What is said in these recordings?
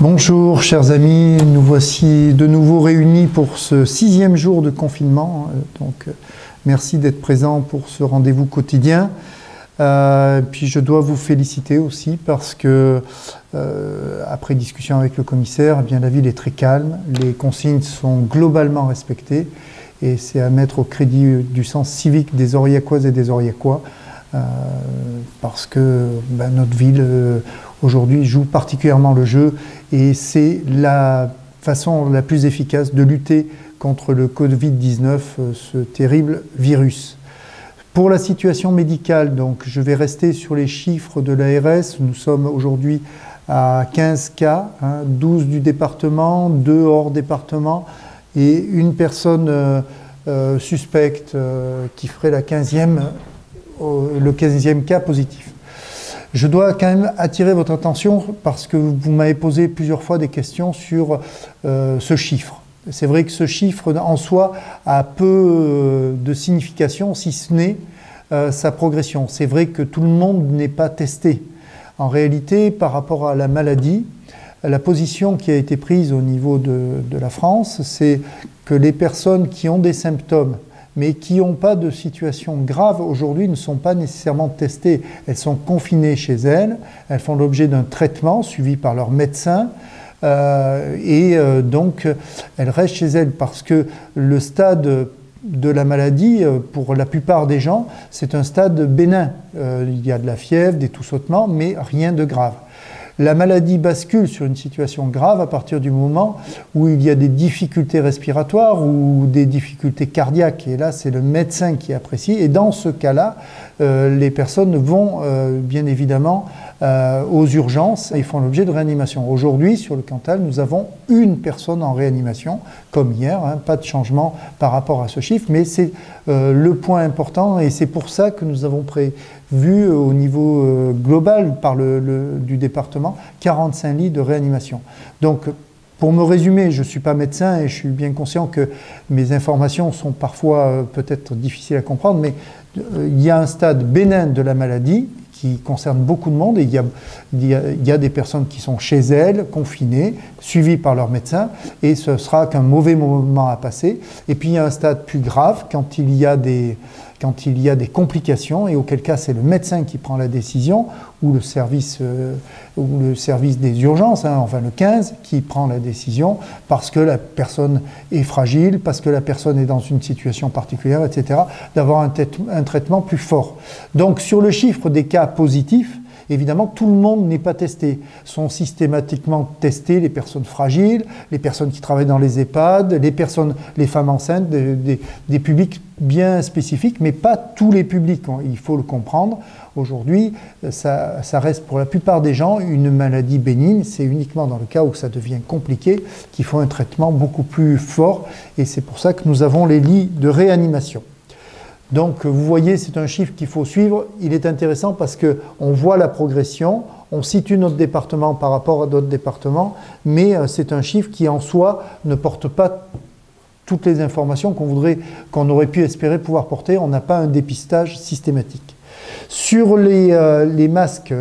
Bonjour chers amis, nous voici de nouveau réunis pour ce 6e jour de confinement. Merci d'être présents pour ce rendez-vous quotidien. Puis je dois vous féliciter aussi parce que après discussion avec le commissaire, eh bien, la ville est très calme, les consignes sont globalement respectées et c'est à mettre au crédit du sens civique des Aurillacoises et des Aurillacois parce que notre ville aujourd'hui joue particulièrement le jeu et c'est la façon la plus efficace de lutter contre le Covid-19, ce terrible virus. Pour la situation médicale, donc, je vais rester sur les chiffres de l'ARS. Nous sommes aujourd'hui à 15 cas, 12 du département, 2 hors département et une personne suspecte qui ferait le 15e cas positif. Je dois quand même attirer votre attention parce que vous m'avez posé plusieurs fois des questions sur ce chiffre. C'est vrai que ce chiffre en soi a peu de signification, si ce n'est sa progression. C'est vrai que tout le monde n'est pas testé. En réalité, par rapport à la maladie, la position qui a été prise au niveau de la France, c'est que les personnes qui ont des symptômes mais qui n'ont pas de situation grave aujourd'hui ne sont pas nécessairement testées. Elles sont confinées chez elles, elles font l'objet d'un traitement suivi par leur médecin donc elles restent chez elles parce que le stade de la maladie, pour la plupart des gens, c'est un stade bénin. Il y a de la fièvre, des toussotements, mais rien de grave. La maladie bascule sur une situation grave à partir du moment où il y a des difficultés respiratoires ou des difficultés cardiaques. Et là, c'est le médecin qui apprécie. Et dans ce cas-là, les personnes vont bien évidemment aux urgences et font l'objet de réanimation. Aujourd'hui, sur le Cantal, nous avons une personne en réanimation, comme hier, pas de changement par rapport à ce chiffre, mais c'est le point important et c'est pour ça que nous avons prévu au niveau global du département 45 lits de réanimation. Donc, pour me résumer, je ne suis pas médecin et je suis bien conscient que mes informations sont parfois peut-être difficiles à comprendre, mais il y a un stade bénin de la maladie qui concerne beaucoup de monde et il y a des personnes qui sont chez elles, confinées, suivies par leur médecin et ce sera qu'un mauvais moment à passer. Et puis il y a un stade plus grave quand il y a des complications et auquel cas c'est le médecin qui prend la décision ou le service des urgences, enfin le 15, qui prend la décision parce que la personne est fragile, parce que la personne est dans une situation particulière, etc., d'avoir un traitement plus fort. Donc sur le chiffre des cas positifs, évidemment, tout le monde n'est pas testé. Sont systématiquement testés les personnes fragiles, les personnes qui travaillent dans les EHPAD, les femmes enceintes, des publics bien spécifiques, mais pas tous les publics. Il faut le comprendre. Aujourd'hui, ça reste pour la plupart des gens une maladie bénigne. C'est uniquement dans le cas où ça devient compliqué qu'il faut un traitement beaucoup plus fort. Et c'est pour ça que nous avons les lits de réanimation. Donc vous voyez, c'est un chiffre qu'il faut suivre. Il est intéressant parce qu'on voit la progression, on situe notre département par rapport à d'autres départements, mais c'est un chiffre qui en soi ne porte pas toutes les informations qu'on aurait pu espérer pouvoir porter. On n'a pas un dépistage systématique. Sur les masques,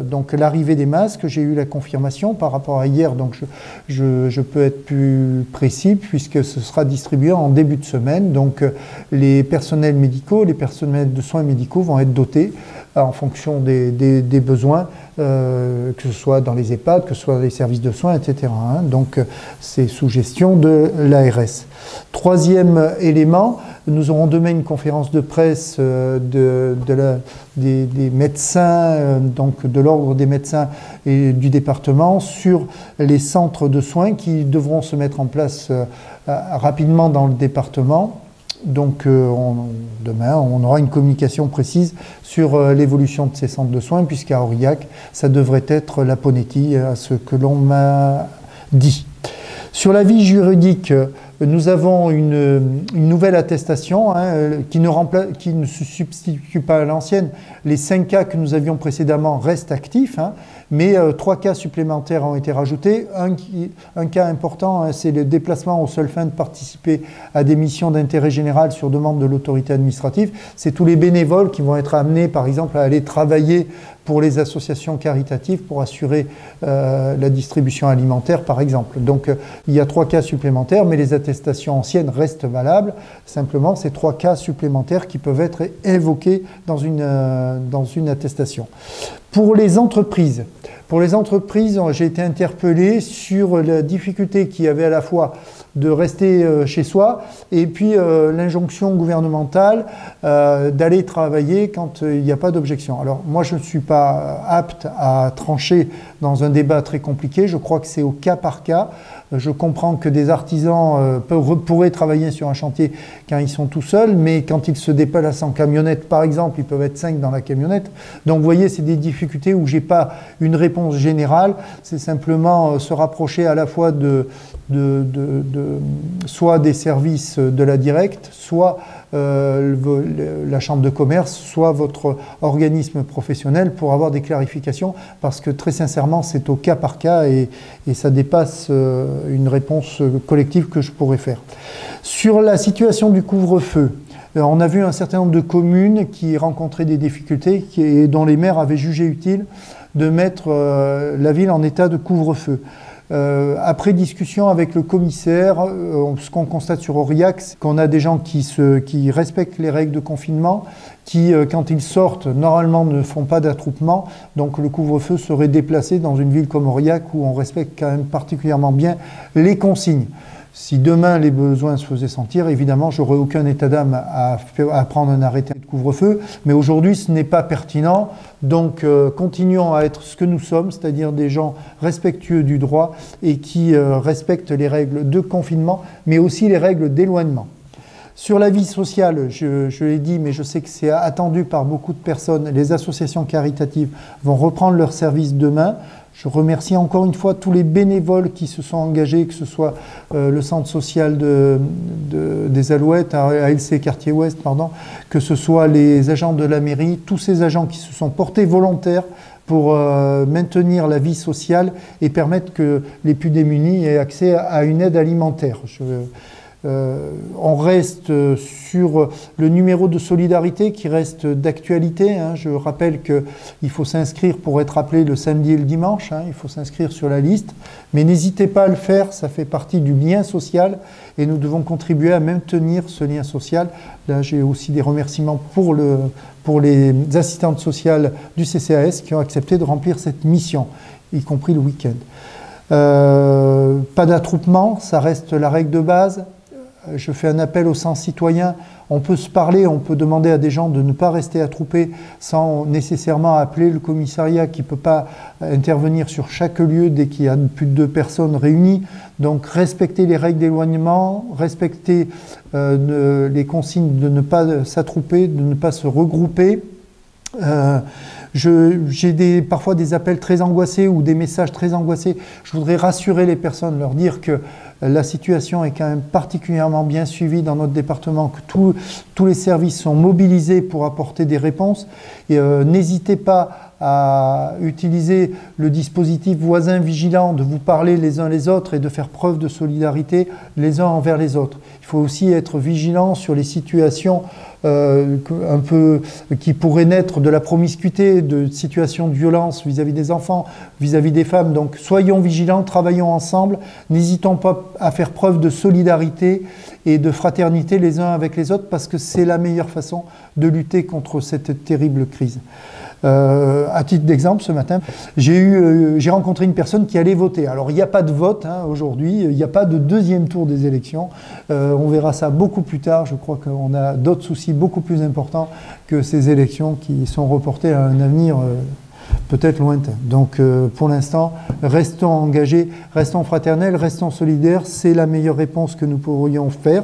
donc l'arrivée des masques, j'ai eu la confirmation par rapport à hier, donc je peux être plus précis puisque ce sera distribué en début de semaine. Donc les personnels médicaux, les personnels de soins médicaux vont être dotés en fonction des besoins, que ce soit dans les EHPAD, que ce soit dans les services de soins, etc. Donc c'est sous gestion de l'ARS. Troisième élément, nous aurons demain une conférence de presse des médecins, donc de l'ordre des médecins et du département sur les centres de soins qui devront se mettre en place rapidement dans le département. Donc demain, on aura une communication précise sur l'évolution de ces centres de soins, puisqu'à Aurillac, ça devrait être la Ponetti, à ce que l'on m'a dit. Sur l'avis juridique, nous avons une nouvelle attestation qui ne se substitue pas à l'ancienne. Les 5 cas que nous avions précédemment restent actifs, mais 3 cas supplémentaires ont été rajoutés. Un cas important, c'est le déplacement aux seules fins de participer à des missions d'intérêt général sur demande de l'autorité administrative. C'est tous les bénévoles qui vont être amenés, par exemple, à aller travailler pour les associations caritatives pour assurer la distribution alimentaire, par exemple. Donc, il y a 3 cas supplémentaires, mais les attestations anciennes restent valables. Simplement, c'est 3 cas supplémentaires qui peuvent être évoqués dans une attestation. Pour les entreprises, j'ai été interpellé sur la difficulté qu'il y avait à la fois de rester chez soi et puis l'injonction gouvernementale d'aller travailler quand il n'y a pas d'objection. Alors moi je ne suis pas apte à trancher dans un débat très compliqué, je crois que c'est au cas par cas. Je comprends que des artisans pourraient travailler sur un chantier quand ils sont tout seuls, mais quand ils se déplacent en camionnette, par exemple, ils peuvent être 5 dans la camionnette. Donc, vous voyez, c'est des difficultés où je n'ai pas une réponse générale. C'est simplement se rapprocher à la fois soit des services de la directe, soit la chambre de commerce, soit votre organisme professionnel pour avoir des clarifications, parce que très sincèrement, c'est au cas par cas et ça dépasse une réponse collective que je pourrais faire. Sur la situation du couvre-feu, on a vu un certain nombre de communes qui rencontraient des difficultés et dont les maires avaient jugé utile de mettre la ville en état de couvre-feu. Après discussion avec le commissaire, ce qu'on constate sur Aurillac, c'est qu'on a des gens qui respectent les règles de confinement, qui, quand ils sortent, normalement ne font pas d'attroupement. Donc le couvre-feu serait déplacé dans une ville comme Aurillac où on respecte quand même particulièrement bien les consignes. Si demain les besoins se faisaient sentir, évidemment, j'aurais aucun état d'âme à prendre un arrêté de couvre-feu, mais aujourd'hui ce n'est pas pertinent. Donc continuons à être ce que nous sommes, c'est-à-dire des gens respectueux du droit et qui respectent les règles de confinement, mais aussi les règles d'éloignement. Sur la vie sociale, je l'ai dit, mais je sais que c'est attendu par beaucoup de personnes, les associations caritatives vont reprendre leur service demain. Je remercie encore une fois tous les bénévoles qui se sont engagés, que ce soit le centre social des Alouettes, à ALC Quartier Ouest, que ce soit les agents de la mairie, tous ces agents qui se sont portés volontaires pour maintenir la vie sociale et permettre que les plus démunis aient accès à une aide alimentaire. On reste sur le numéro de solidarité qui reste d'actualité. Je rappelle qu'il faut s'inscrire pour être appelé le samedi et le dimanche. Il faut s'inscrire sur la liste. Mais n'hésitez pas à le faire, ça fait partie du lien social et nous devons contribuer à maintenir ce lien social. Là, j'ai aussi des remerciements pour les assistantes sociales du CCAS qui ont accepté de remplir cette mission, y compris le week-end. Pas d'attroupement, ça reste la règle de base. Je fais un appel au sens citoyen. On peut se parler, on peut demander à des gens de ne pas rester attroupés sans nécessairement appeler le commissariat qui ne peut pas intervenir sur chaque lieu dès qu'il y a plus de 2 personnes réunies. Donc respecter les règles d'éloignement, respecter les consignes de ne pas s'attrouper, de ne pas se regrouper. J'ai parfois des appels très angoissés ou des messages très angoissés. Je voudrais rassurer les personnes, leur dire que la situation est quand même particulièrement bien suivie dans notre département, que tous les services sont mobilisés pour apporter des réponses. N'hésitez pas à utiliser le dispositif voisin vigilant, de vous parler les uns les autres et de faire preuve de solidarité les uns envers les autres. Il faut aussi être vigilant sur les situations un peu qui pourraient naître de la promiscuité, de situations de violence vis-à-vis des enfants, vis-à-vis des femmes. Donc soyons vigilants, travaillons ensemble, n'hésitons pas à faire preuve de solidarité et de fraternité les uns avec les autres parce que c'est la meilleure façon de lutter contre cette terrible crise. À titre d'exemple, ce matin, j'ai rencontré une personne qui allait voter. Alors, il n'y a pas de vote aujourd'hui, il n'y a pas de deuxième tour des élections. On verra ça beaucoup plus tard. Je crois qu'on a d'autres soucis beaucoup plus importants que ces élections qui sont reportées à un avenir peut-être lointain. Donc pour l'instant, restons engagés, restons fraternels, restons solidaires, c'est la meilleure réponse que nous pourrions faire.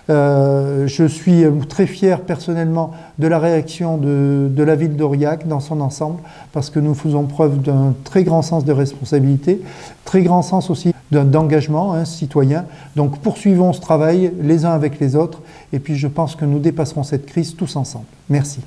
Je suis très fier personnellement de la réaction de la ville d'Aurillac dans son ensemble, parce que nous faisons preuve d'un très grand sens de responsabilité, très grand sens aussi d'engagement citoyen. Donc poursuivons ce travail les uns avec les autres, et puis je pense que nous dépasserons cette crise tous ensemble. Merci.